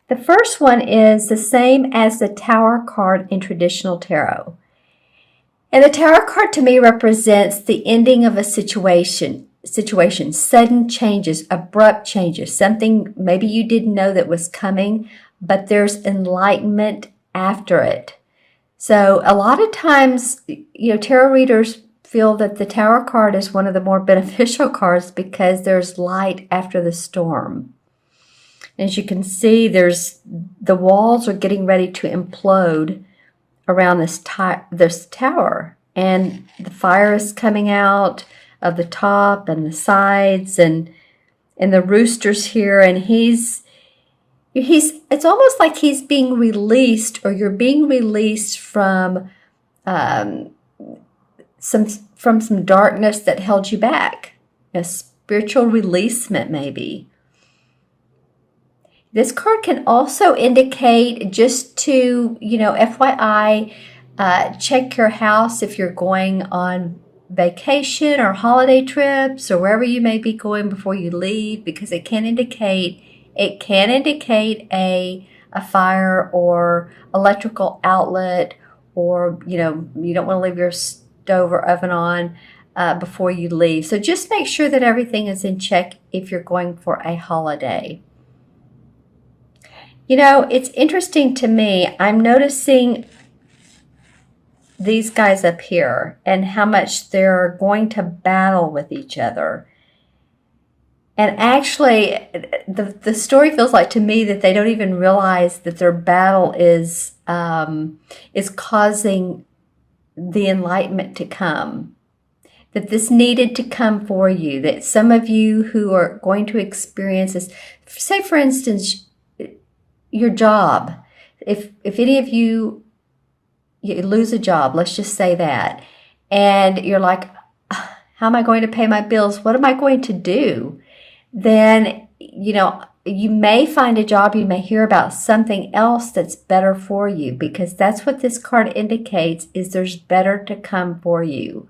The first one is the same as the Tower card in traditional tarot. And the Tower card to me represents the ending of a situation, sudden changes, abrupt changes, something maybe you didn't know that was coming, but there's enlightenment after it. So a lot of times, tarot readers feel that the Tower card is one of the more beneficial cards because there's light after the storm. As you can see, the walls are getting ready to implode around this tower, and the fire is coming out of the top and the sides, and the rooster's here, and he's it's almost like he's being released, or you're being released from some darkness that held you back, a spiritual releasement maybe. This card can also indicate, just to, FYI, check your house if you're going on vacation or holiday trips or wherever you may be going before you leave, because it can indicate a fire or electrical outlet, or, you don't want to leave your stove or oven on before you leave. So just make sure that everything is in check if you're going for a holiday. It's interesting to me. I'm noticing these guys up here and how much they're going to battle with each other. And actually, the story feels like to me that they don't even realize that their battle is causing the enlightenment to come. That this needed to come for you. That some of you who are going to experience this, say for instance, your job. If any of you lose a job, let's just say that, and you're like, how am I going to pay my bills? What am I going to do? Then, you may find a job, you may hear about something else that's better for you, because that's what this card indicates, is there's better to come for you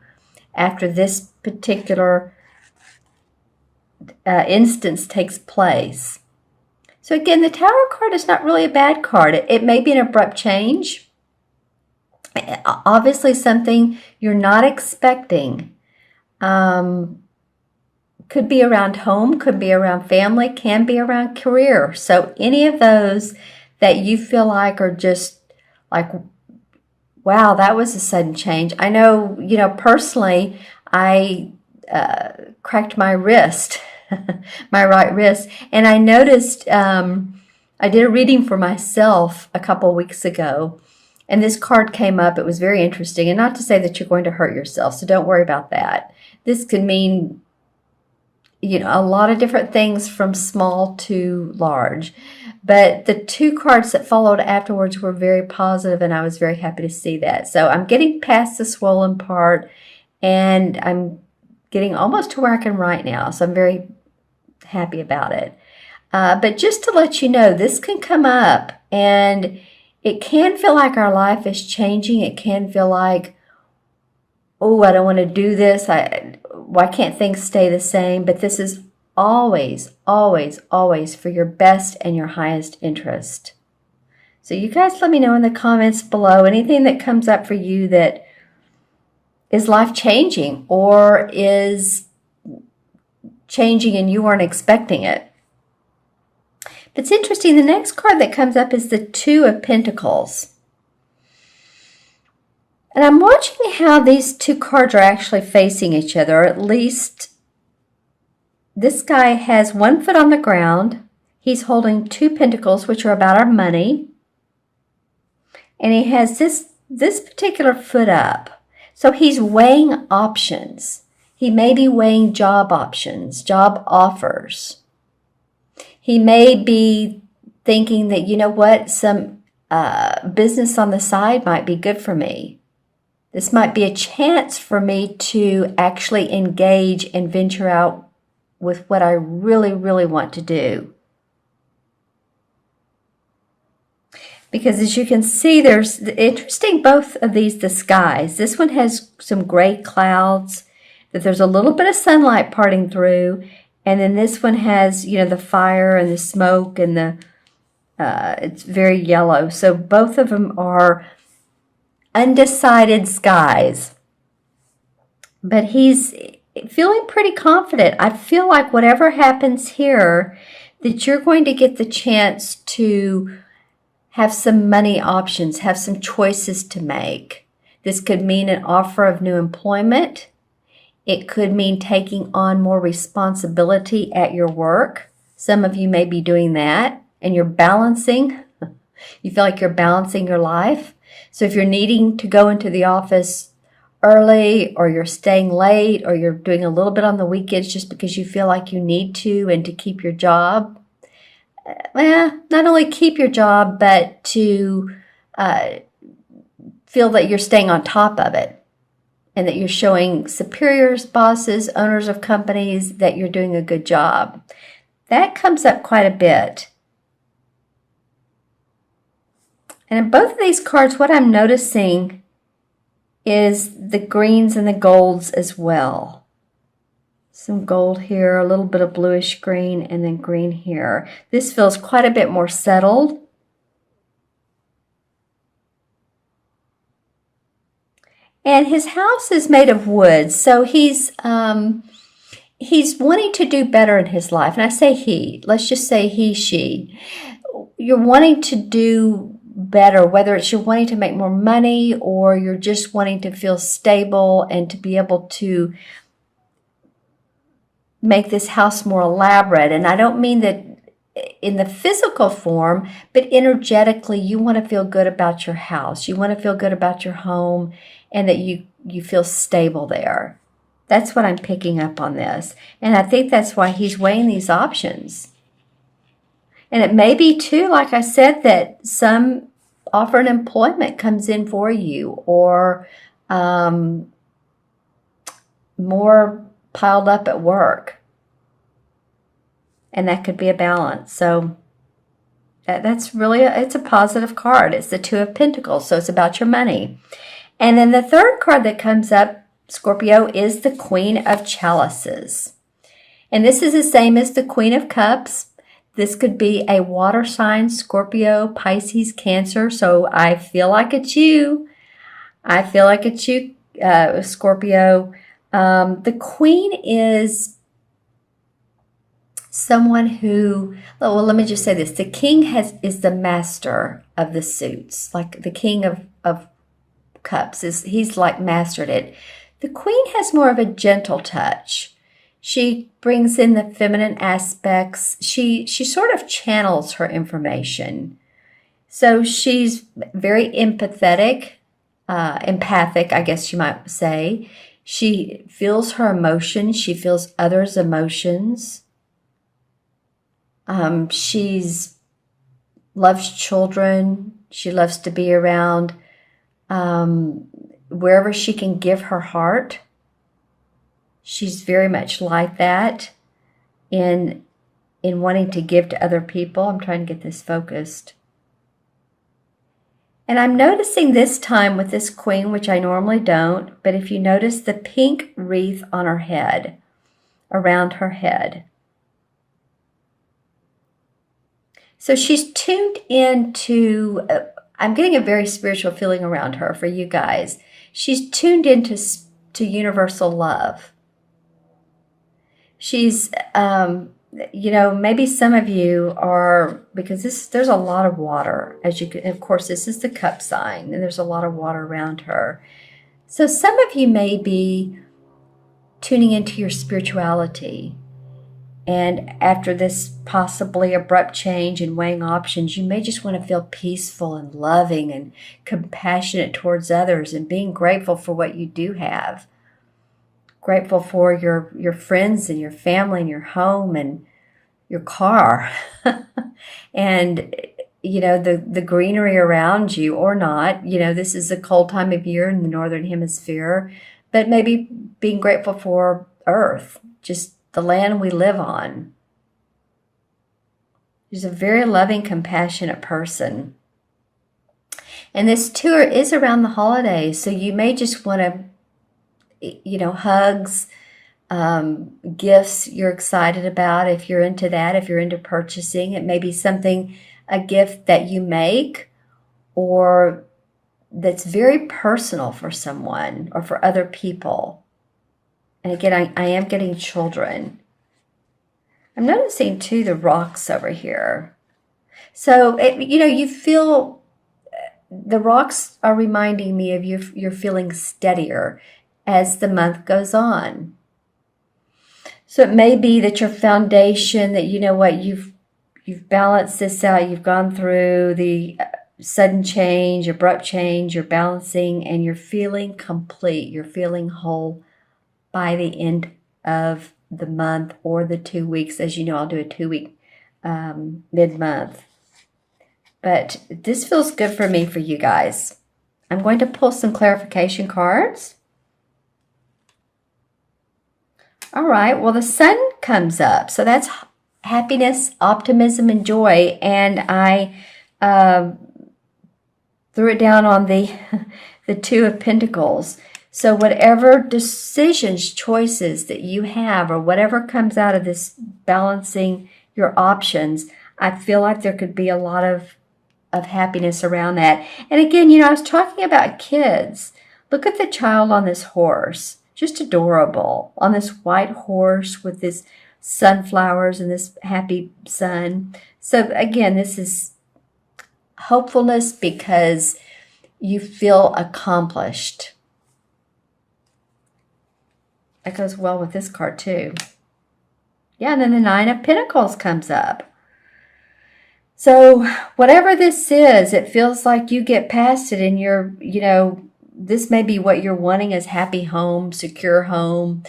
after this particular instance takes place. So again, the Tower card is not really a bad card. It may be an abrupt change. Obviously something you're not expecting. Could be around home, could be around family, can be around career. So any of those that you feel like are just like, wow, that was a sudden change. I know, personally, I cracked my wrist. My right wrist, and I noticed I did a reading for myself a couple weeks ago, and this card came up. It was very interesting, and not to say that you're going to hurt yourself, so don't worry about that. This could mean a lot of different things from small to large, but the two cards that followed afterwards were very positive, and I was very happy to see that. So I'm getting past the swollen part, and I'm getting almost to where I can write now, so I'm very happy about it. But just to let you know, this can come up, and it can feel like our life is changing. It can feel like, oh, I don't want to do this. Why can't things stay the same? But this is always, always, always for your best and your highest interest. So you guys let me know in the comments below anything that comes up for you that is life-changing or is changing and you weren't expecting it. But it's interesting, the next card that comes up is the Two of Pentacles. And I'm watching how these two cards are actually facing each other. At least this guy has one foot on the ground. He's holding two pentacles, which are about our money. And he has this particular foot up. So he's weighing options. He may be weighing job options, job offers. He may be thinking that, some business on the side might be good for me. This might be a chance for me to actually engage and venture out with what I really, really want to do. Because as you can see, there's interesting, both of these, the skies. This one has some gray clouds that there's a little bit of sunlight parting through. And then this one has, the fire and the smoke and the It's very yellow. So both of them are undecided skies. But he's feeling pretty confident. I feel like whatever happens here, that you're going to get the chance to have some money options, have some choices to make. This could mean an offer of new employment. It could mean taking on more responsibility at your work. Some of you may be doing that, and you're balancing. You feel like you're balancing your life. So if you're needing to go into the office early, or you're staying late, or you're doing a little bit on the weekends just because you feel like you need to and to keep your job, not only keep your job, but to feel that you're staying on top of it and that you're showing superiors, bosses, owners of companies that you're doing a good job. That comes up quite a bit. And in both of these cards, what I'm noticing is the greens and the golds as well. Some gold here, a little bit of bluish green, and then green here. This feels quite a bit more settled. And his house is made of wood, so he's wanting to do better in his life. And I say he, let's just say he, she. You're wanting to do better, whether it's you're wanting to make more money or you're just wanting to feel stable and to be able to make this house more elaborate. And I don't mean that in the physical form, but energetically, you want to feel good about your house. You want to feel good about your home and that you feel stable there. That's what I'm picking up on this. And I think that's why he's weighing these options. And it may be too, like I said, that some offer of employment comes in for you, or more piled up at work. And that could be a balance. So that's really, it's a positive card. It's the Two of Pentacles, so it's about your money. And then the third card that comes up, Scorpio, is the Queen of Chalices. And this is the same as the Queen of Cups. This could be a water sign, Scorpio, Pisces, Cancer. So I feel like it's you. I feel like it's you, Scorpio. The Queen is someone who, well, let me just say this. The King is the master of the suits. Like the King of Cups, he's like mastered it. The Queen has more of a gentle touch. She brings in the feminine aspects. She sort of channels her information. So she's very empathetic, empathic, I guess you might say. She feels her emotions. She feels others' emotions. She's loves children. She loves to be around wherever she can give her heart. She's very much like that in wanting to give to other people. I'm trying to get this focused. And I'm noticing this time with this Queen, which I normally don't, but if you notice the pink wreath on her head, around her head. So she's tuned into, I'm getting a very spiritual feeling around her for you guys. She's tuned into universal love. She's, maybe some of you are, because there's a lot of water, as you can, of course, this is the cup sign, and there's a lot of water around her. So some of you may be tuning into your spirituality. And after this possibly abrupt change and weighing options, you may just want to feel peaceful and loving and compassionate towards others and being grateful for what you do have. Grateful for your friends and your family and your home and your car. And, the greenery around you or not. This is a cold time of year in the Northern Hemisphere. But maybe being grateful for Earth, just the land we live on. She's a very loving, compassionate person. And this tour is around the holidays, so you may just want to, hugs, gifts you're excited about if you're into that, if you're into purchasing. It may be something a gift that you make or that's very personal for someone or for other people. And again, I am getting children. I'm noticing too the rocks over here. So, you feel the rocks are reminding me of you're feeling steadier as the month goes on. So it may be that your foundation, that you've balanced this out, you've gone through the sudden change, abrupt change, you're balancing, and you're feeling complete, you're feeling whole by the end of the month or the 2 weeks. As you know, I'll do a 2-week mid-month. But this feels good for me, for you guys. I'm going to pull some clarification cards. All right, well, the sun comes up. So that's happiness, optimism, and joy. And I threw it down on the Two of Pentacles. So whatever decisions, choices that you have, or whatever comes out of this balancing your options, I feel like there could be a lot of happiness around that. And again, I was talking about kids. Look at the child on this horse. Just adorable. On this white horse with this sunflowers and this happy sun. So again, this is hopefulness because you feel accomplished. That goes well with this card too. Yeah, and then the Nine of Pentacles comes up. So whatever this is, it feels like you get past it and you're, this may be what you're wanting, is happy home, secure home,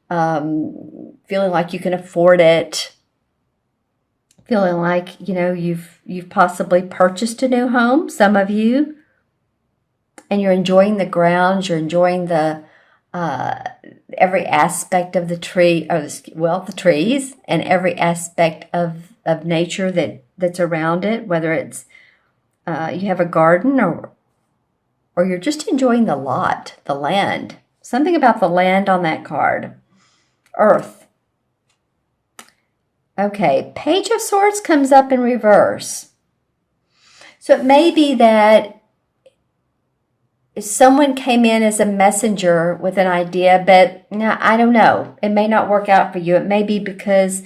feeling like you can afford it, feeling like, you've possibly purchased a new home, some of you, and you're enjoying the grounds, you're enjoying the every aspect of the tree, or the trees, and every aspect of nature that's around it, whether it's you have a garden or you're just enjoying the lot, the land. Something about the land on that card. Earth. Okay, Page of Swords comes up in reverse. So it may be that someone came in as a messenger with an idea, but no, I don't know. It may not work out for you. It may be because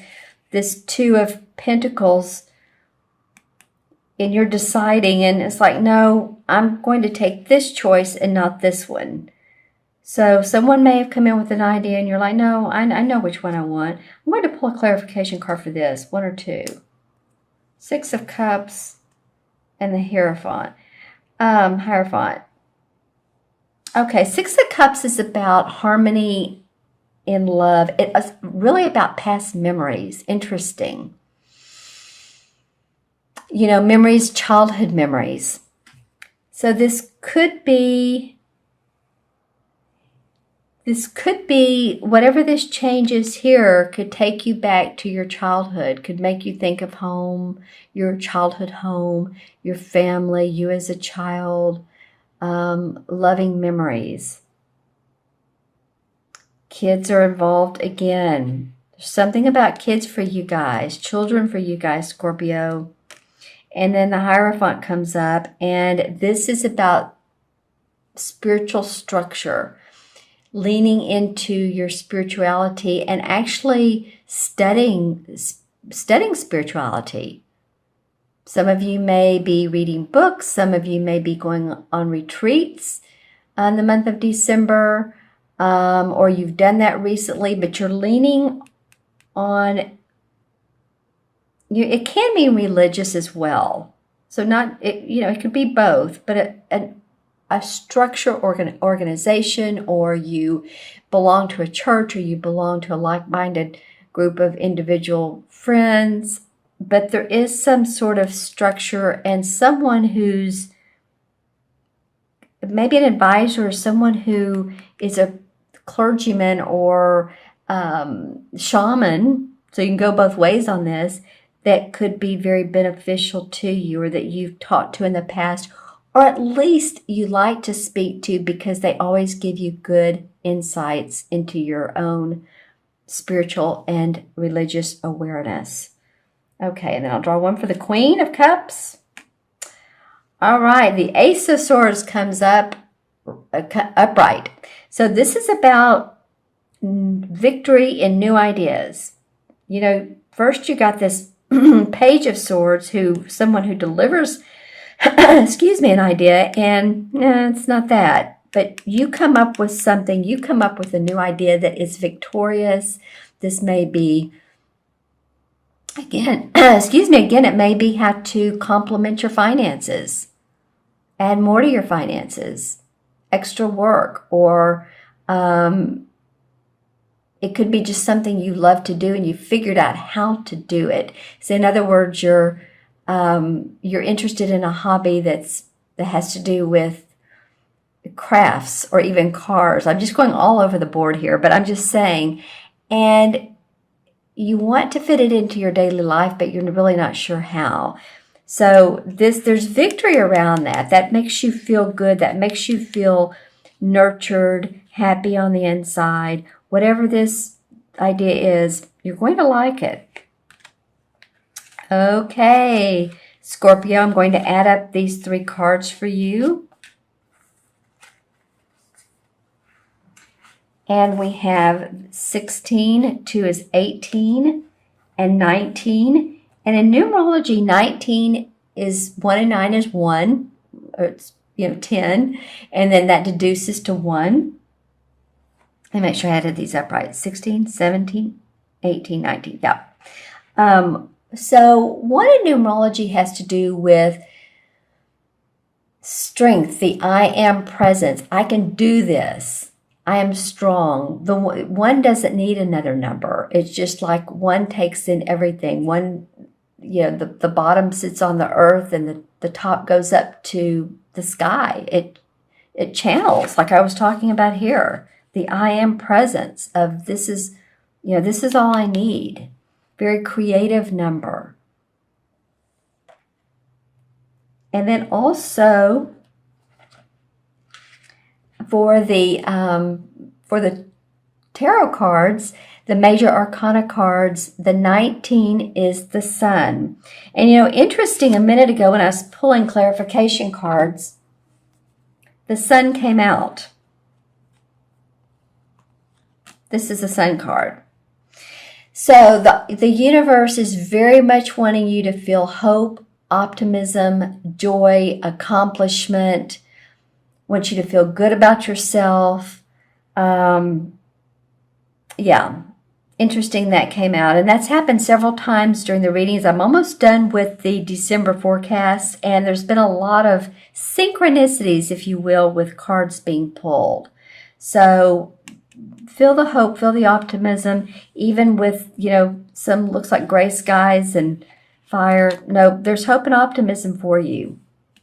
this Two of Pentacles, and you're deciding, and it's like, no, I'm going to take this choice and not this one. So someone may have come in with an idea and you're like, no, I know which one I want. I'm going to pull a clarification card for this, one or two. Six of Cups and the Hierophant. Hierophant. Okay, Six of Cups is about harmony in love. It's really about past memories. Interesting. Memories, childhood memories. So this could be whatever this change is here could take you back to your childhood, could make you think of home, your childhood home, your family, you as a child, loving memories. Kids are involved again. There's something about kids for you guys, children for you guys, Scorpio. And then the Hierophant comes up, and this is about spiritual structure, leaning into your spirituality and actually studying spirituality. Some of you may be reading books. Some of you may be going on retreats in the month of December, or you've done that recently, but you're leaning on. It can be religious as well. So it could be both, but a structure, organization, or you belong to a church, or you belong to a like-minded group of individual friends. But there is some sort of structure, and someone who's maybe an advisor, or someone who is a clergyman or shaman, so you can go both ways on this, that could be very beneficial to you, or that you've talked to in the past, or at least you like to speak to, because they always give you good insights into your own spiritual and religious awareness. Okay, and then I'll draw one for the Queen of Cups. All right, the Ace of Swords comes up upright. So this is about victory and new ideas. You know, first you got this Page of Swords, someone who delivers, excuse me, an idea, and it's not that. But you come up with something, you come up with a new idea that is victorious. This may be, again, excuse me, again, it may be how to complement your finances, add more to your finances, extra work, or it could be just something you love to do and you figured out how to do it. So in other words, you're interested in a hobby that has to do with crafts or even cars. I'm just going all over the board here, but I'm just saying, and you want to fit it into your daily life, but you're really not sure how. So there's victory around that. That makes you feel good. That makes you feel nurtured, happy on the inside. Whatever this idea is, you're going to like it. Okay, Scorpio, I'm going to add up these 3 cards for you. And we have 16, 2 is 18, and 19. And in numerology, 19 is 1 and 9 is 1, or it's 10, and then that deduces to 1. Let me make sure I added these up right. 16, 17, 18, 19. Yeah. So 1 in numerology has to do with strength, the I am presence. I can do this. I am strong. The 1 doesn't need another number. It's just like 1 takes in everything. 1, the bottom sits on the earth and the top goes up to the sky. It channels, like I was talking about here. The I am presence of this is all I need. Very creative number. And then also for the tarot cards, the major arcana cards, the 19 is the Sun. And interesting, a minute ago when I was pulling clarification cards, the Sun came out. This is a Sun card. So the universe is very much wanting you to feel hope, optimism, joy, accomplishment, wants you to feel good about yourself. Interesting that came out. And that's happened several times during the readings. I'm almost done with the December forecast, and there's been a lot of synchronicities, if you will, with cards being pulled. So feel the hope, feel the optimism, even with, some looks like gray skies and fire. No, there's hope and optimism for you.